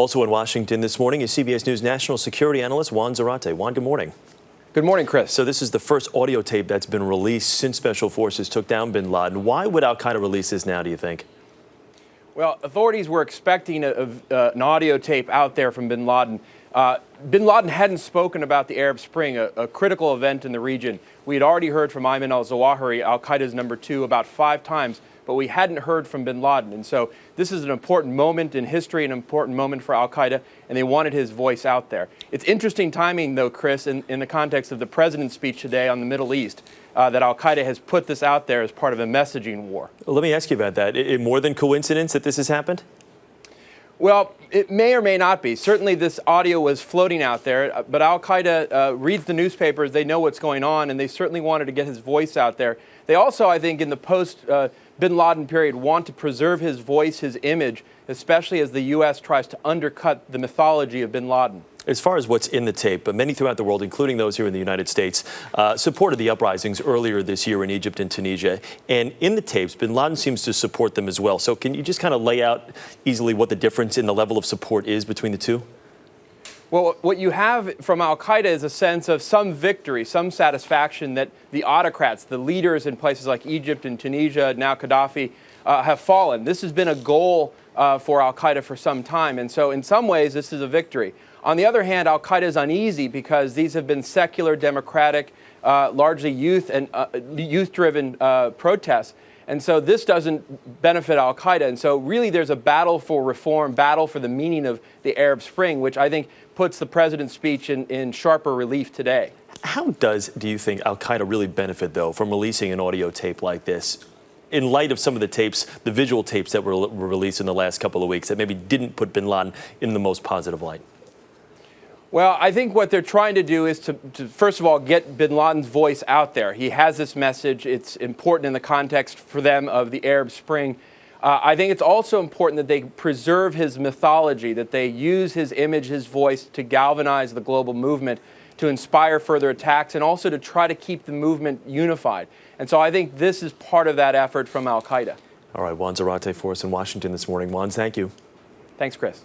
Also in Washington this morning is CBS News national security analyst Juan Zarate. Juan, good morning. Good morning, Chris. So this is the first audio tape that's been released since special forces took down bin Laden. Why would al-Qaeda release this now, do you think? Well, authorities were expecting an audio tape out there from bin Laden. Bin Laden hadn't spoken about the Arab Spring, a critical event in the region. We had already heard from Ayman al-Zawahiri, al-Qaeda's number 2, about 5 times, but we hadn't heard from bin Laden. And so this is an important moment in history, an important moment for al-Qaeda, and they wanted his voice out there. It's interesting timing, though, Chris, in the context of the president's speech today on the Middle East, that al-Qaeda has put this out there as part of a messaging war. Well, let me ask you about that. More than coincidence that this has happened? Well, it may or may not be. Certainly this audio was floating out there, but al-Qaeda reads the newspapers, they know what's going on, and they certainly wanted to get his voice out there. They also, I think, in the post-bin Laden period, want to preserve his voice, his image, especially as the U.S. tries to undercut the mythology of bin Laden. As far as what's in the tape, many throughout the world, including those here in the United States, supported the uprisings earlier this year in Egypt and Tunisia. And in the tapes, bin Laden seems to support them as well. So can you just kind of lay out easily what the difference in the level of support is between the two? Well, what you have from al-Qaeda is a sense of some victory, some satisfaction that the autocrats, the leaders in places like Egypt and Tunisia, now Gaddafi, have fallen. This has been a goal for al-Qaeda for some time. And so in some ways, this is a victory. On the other hand, al-Qaeda is uneasy because these have been secular, democratic, largely youth-driven protests. And so this doesn't benefit al-Qaeda. And so really there's a battle for reform, battle for the meaning of the Arab Spring, which I think puts the president's speech in sharper relief today. How do you think al-Qaeda really benefit, though, from releasing an audio tape like this, in light of some of the tapes, the visual tapes that were released in the last couple of weeks that maybe didn't put bin Laden in the most positive light? Well, I think what they're trying to do is to first of all, get bin Laden's voice out there. He has this message. It's important in the context for them of the Arab Spring. I think it's also important that they preserve his mythology, that they use his image, his voice to galvanize the global movement, to inspire further attacks, and also to try to keep the movement unified. And so I think this is part of that effort from al-Qaeda. All right, Juan Zarate for us in Washington this morning. Juan, thank you. Thanks, Chris.